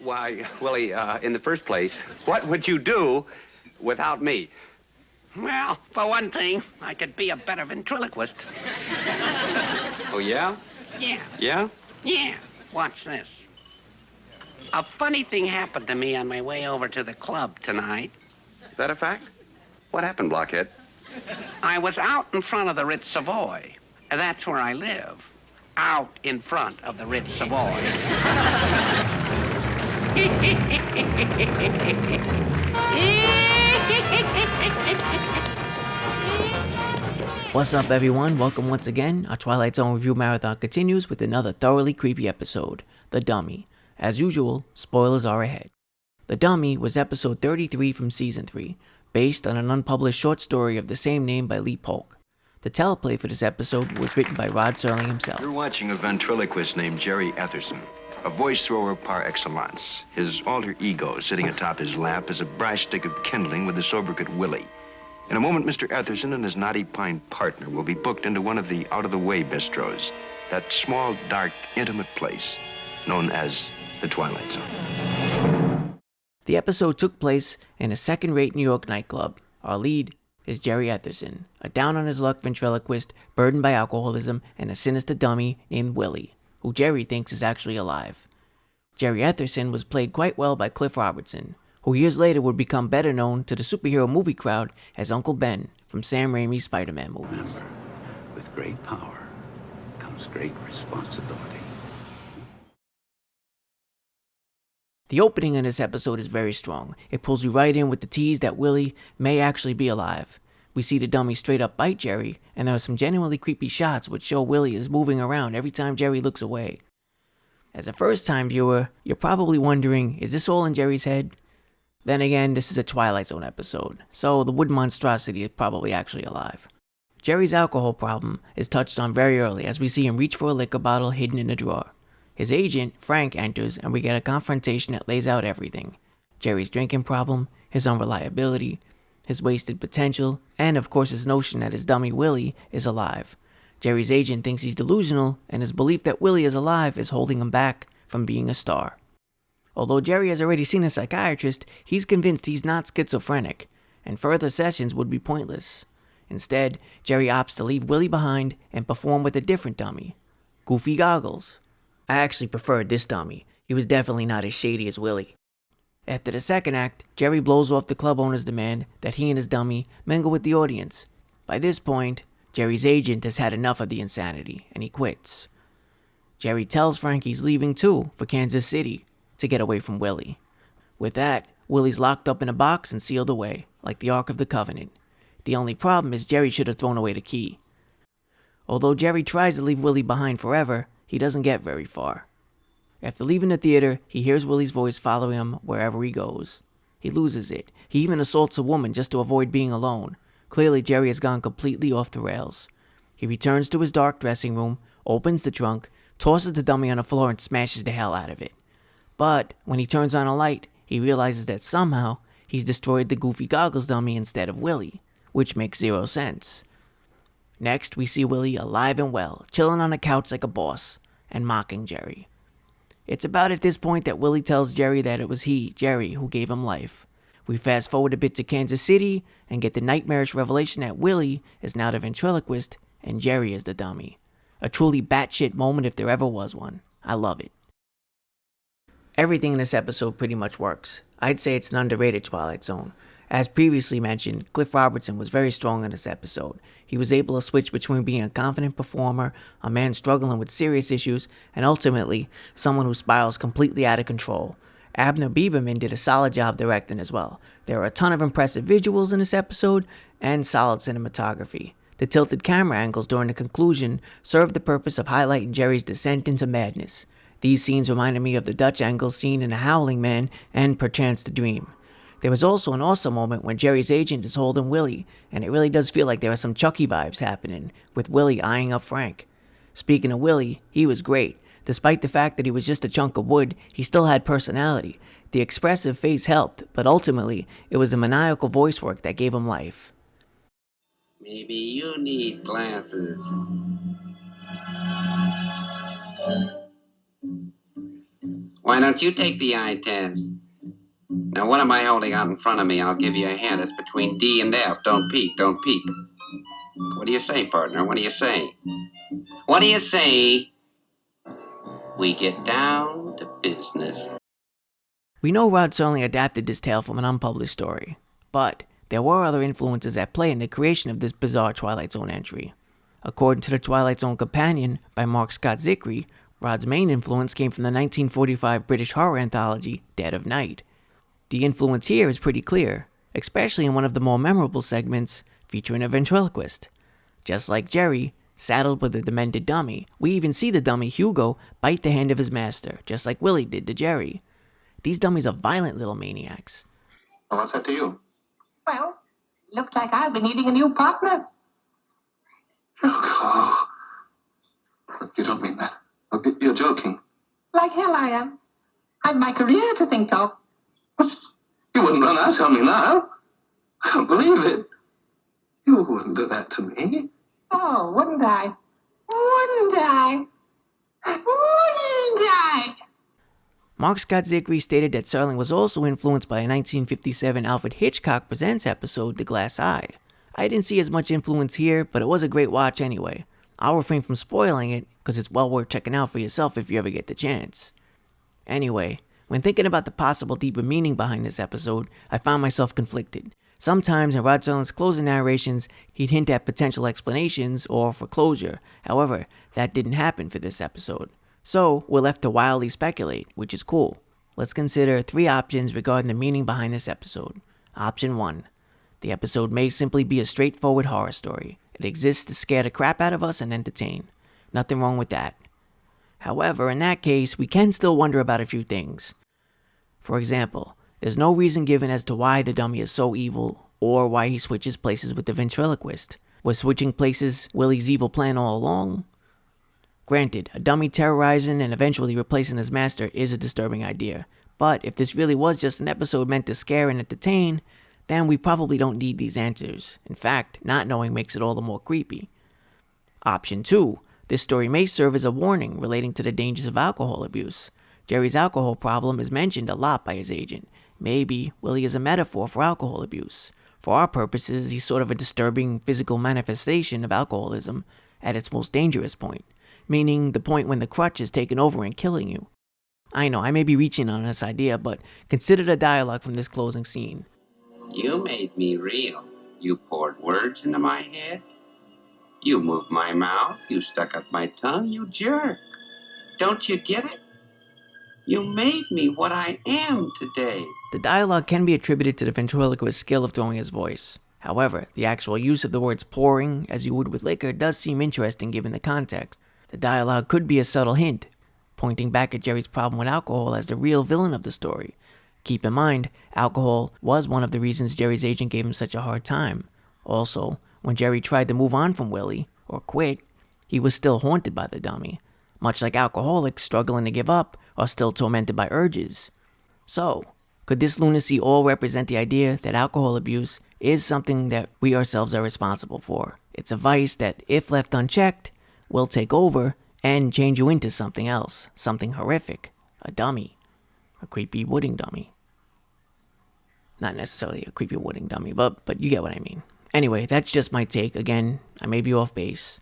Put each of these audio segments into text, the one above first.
Why, Willie, in the first place, what would you do without me? Well, for one thing, I could be a better ventriloquist. Oh, yeah? Yeah. Yeah? Yeah. Watch this. A funny thing happened to me on my way over to the club tonight. Is that a fact? What happened, Blockhead? I was out in front of the Ritz Savoy. That's where I live. Out in front of the Ritz Savoy. What's up, everyone? Welcome once again. Our Twilight Zone review marathon continues with another thoroughly creepy episode, The Dummy. As usual, spoilers are ahead. The Dummy was episode 33 from season 3, based on an unpublished short story of the same name by Lee Polk. The teleplay for this episode was written by Rod Serling himself. You're watching a ventriloquist named Jerry Etherson, a voice thrower par excellence. His alter ego sitting atop his lap is a brass stick of kindling with the sobriquet Willie. In a moment, Mr. Etherson and his knotty pine partner will be booked into one of the out-of-the-way bistros, that small, dark, intimate place known as the Twilight Zone. The episode took place in a second-rate New York nightclub. Our lead is Jerry Etherson, a down-on-his-luck ventriloquist burdened by alcoholism and a sinister dummy named Willie, who Jerry thinks is actually alive. Jerry Etherson was played quite well by Cliff Robertson, who years later would become better known to the superhero movie crowd as Uncle Ben from Sam Raimi's Spider-Man movies. Remember, with great power comes great responsibility. The opening in this episode is very strong. It pulls you right in with the tease that Willie may actually be alive. We see the dummy straight up bite Jerry, and there are some genuinely creepy shots which show Willie is moving around every time Jerry looks away. As a first-time viewer, you're probably wondering, is this all in Jerry's head? Then again, this is a Twilight Zone episode, so the wood monstrosity is probably actually alive. Jerry's alcohol problem is touched on very early as we see him reach for a liquor bottle hidden in a drawer. His agent, Frank, enters and we get a confrontation that lays out everything. Jerry's drinking problem, his unreliability, his wasted potential, and of course his notion that his dummy Willie is alive. Jerry's agent thinks he's delusional, and his belief that Willie is alive is holding him back from being a star. Although Jerry has already seen a psychiatrist, he's convinced he's not schizophrenic, and further sessions would be pointless. Instead, Jerry opts to leave Willie behind and perform with a different dummy, Goofy Goggles. I actually preferred this dummy. He was definitely not as shady as Willie. After the second act, Jerry blows off the club owner's demand that he and his dummy mingle with the audience. By this point, Jerry's agent has had enough of the insanity, and he quits. Jerry tells Frank he's leaving too, for Kansas City, to get away from Willie. With that, Willie's locked up in a box and sealed away, like the Ark of the Covenant. The only problem is Jerry should have thrown away the key. Although Jerry tries to leave Willie behind forever, he doesn't get very far. After leaving the theater, he hears Willie's voice following him wherever he goes. He loses it. He even assaults a woman just to avoid being alone. Clearly, Jerry has gone completely off the rails. He returns to his dark dressing room, opens the trunk, tosses the dummy on the floor and smashes the hell out of it. But when he turns on a light, he realizes that somehow he's destroyed the Goofy Goggles dummy instead of Willie, which makes zero sense. Next, we see Willie alive and well, chilling on a couch like a boss, and mocking Jerry. It's about at this point that Willie tells Jerry that it was he, Jerry, who gave him life. We fast forward a bit to Kansas City and get the nightmarish revelation that Willie is now the ventriloquist and Jerry is the dummy. A truly batshit moment if there ever was one. I love it. Everything in this episode pretty much works. I'd say it's an underrated Twilight Zone. As previously mentioned, Cliff Robertson was very strong in this episode. He was able to switch between being a confident performer, a man struggling with serious issues, and ultimately, someone who spirals completely out of control. Abner Bieberman did a solid job directing as well. There are a ton of impressive visuals in this episode, and solid cinematography. The tilted camera angles during the conclusion served the purpose of highlighting Jerry's descent into madness. These scenes reminded me of the Dutch angles seen in The Howling Man and Perchance to Dream. There was also an awesome moment when Jerry's agent is holding Willie, and it really does feel like there are some Chucky vibes happening, with Willie eyeing up Frank. Speaking of Willie, he was great. Despite the fact that he was just a chunk of wood, he still had personality. The expressive face helped, but ultimately, it was the maniacal voice work that gave him life. Maybe you need glasses. Why don't you take the eye test? Now, what am I holding out in front of me? I'll give you a hint. It's between D and F. Don't peek, don't peek. What do you say, partner? What do you say? What do you say? We get down to business. We know Rod Serling adapted this tale from an unpublished story, but there were other influences at play in the creation of this bizarre Twilight Zone entry. According to the Twilight Zone Companion by Mark Scott Zickrey, Rod's main influence came from the 1945 British horror anthology Dead of Night. The influence here is pretty clear, especially in one of the more memorable segments featuring a ventriloquist. Just like Jerry, saddled with a demented dummy, we even see the dummy Hugo bite the hand of his master, just like Willie did to Jerry. These dummies are violent little maniacs. Well, what's that to you? Well, looks like I've been needing a new partner. Oh, you don't mean that. Oh, you're joking. Like hell I am. I've my career to think of. You wouldn't run out on me now. I don't believe it. You wouldn't do that to me. Oh, wouldn't I? Wouldn't I? Wouldn't I? Mark Scott Zickrey stated that Serling was also influenced by a 1957 Alfred Hitchcock Presents episode, The Glass Eye. I didn't see as much influence here, but it was a great watch anyway. I'll refrain from spoiling it, because it's well worth checking out for yourself if you ever get the chance. Anyway, when thinking about the possible deeper meaning behind this episode, I found myself conflicted. Sometimes in Rod Serling's closing narrations, he'd hint at potential explanations or for closure. However, that didn't happen for this episode. So, we're left to wildly speculate, which is cool. Let's consider 3 options regarding the meaning behind this episode. Option 1. The episode may simply be a straightforward horror story. It exists to scare the crap out of us and entertain. Nothing wrong with that. However, in that case, we can still wonder about a few things. For example, there's no reason given as to why the dummy is so evil, or why he switches places with the ventriloquist. Was switching places Willie's evil plan all along? Granted, a dummy terrorizing and eventually replacing his master is a disturbing idea, but if this really was just an episode meant to scare and entertain, then we probably don't need these answers. In fact, not knowing makes it all the more creepy. Option 2. This story may serve as a warning relating to the dangers of alcohol abuse. Jerry's alcohol problem is mentioned a lot by his agent. Maybe Willie is a metaphor for alcohol abuse. For our purposes, he's sort of a disturbing physical manifestation of alcoholism at its most dangerous point, meaning the point when the crutch is taking over and killing you. I know, I may be reaching on this idea, but consider the dialogue from this closing scene. You made me real. You poured words into my head. You moved my mouth. You stuck up my tongue. You jerk. Don't you get it? You made me what I am today. The dialogue can be attributed to the ventriloquist's skill of throwing his voice. However, the actual use of the words pouring, as you would with liquor, does seem interesting given the context. The dialogue could be a subtle hint, pointing back at Jerry's problem with alcohol as the real villain of the story. Keep in mind, alcohol was one of the reasons Jerry's agent gave him such a hard time. Also, when Jerry tried to move on from Willie, or quit, he was still haunted by the dummy. Much like alcoholics struggling to give up are still tormented by urges. So, could this lunacy all represent the idea that alcohol abuse is something that we ourselves are responsible for? It's a vice that, if left unchecked, will take over and change you into something else, something horrific, a dummy, a creepy wooden dummy. Not necessarily a creepy wooden dummy, but you get what I mean. Anyway, that's just my take. Again, I may be off base.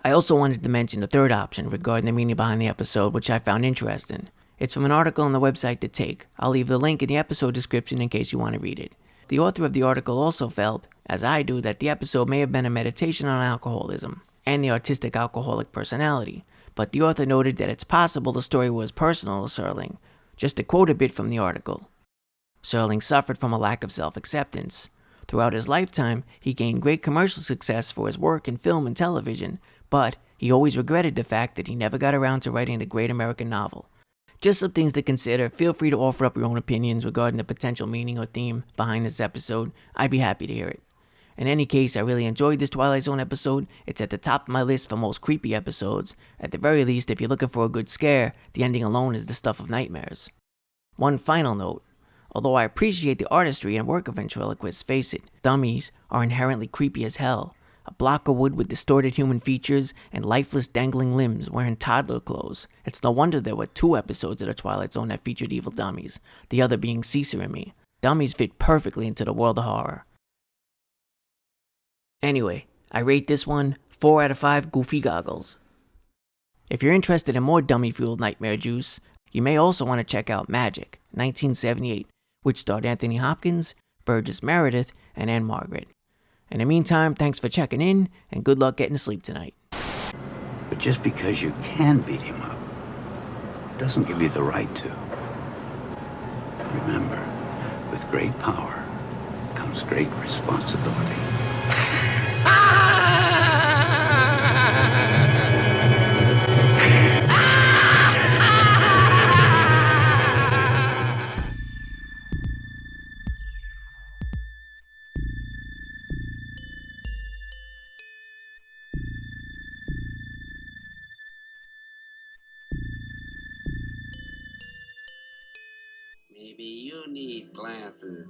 I also wanted to mention a third option regarding the meaning behind the episode, which I found interesting. It's from an article on the website The Take. I'll leave the link in the episode description in case you want to read it. The author of the article also felt, as I do, that the episode may have been a meditation on alcoholism and the artistic alcoholic personality, but the author noted that it's possible the story was personal to Serling. Just to quote a bit from the article, Serling suffered from a lack of self-acceptance. Throughout his lifetime, he gained great commercial success for his work in film and television, but he always regretted the fact that he never got around to writing the great American novel. Just some things to consider. Feel free to offer up your own opinions regarding the potential meaning or theme behind this episode. I'd be happy to hear it. In any case, I really enjoyed this Twilight Zone episode. It's at the top of my list for most creepy episodes. At the very least, if you're looking for a good scare, the ending alone is the stuff of nightmares. One final note. Although I appreciate the artistry and work of ventriloquists, face it, dummies are inherently creepy as hell. A block of wood with distorted human features and lifeless dangling limbs wearing toddler clothes. It's no wonder there were 2 episodes of The Twilight Zone that featured evil dummies, the other being Caesar and me. Dummies fit perfectly into the world of horror. Anyway, I rate this one 4 out of 5 goofy goggles. If you're interested in more dummy-fueled nightmare juice, you may also want to check out Magic, 1978, which starred Anthony Hopkins, Burgess Meredith, and Anne Margaret. In the meantime, thanks for checking in, and good luck getting to sleep tonight. But just because you can beat him up doesn't give you the right to. Remember, with great power comes great responsibility. Maybe you need glasses.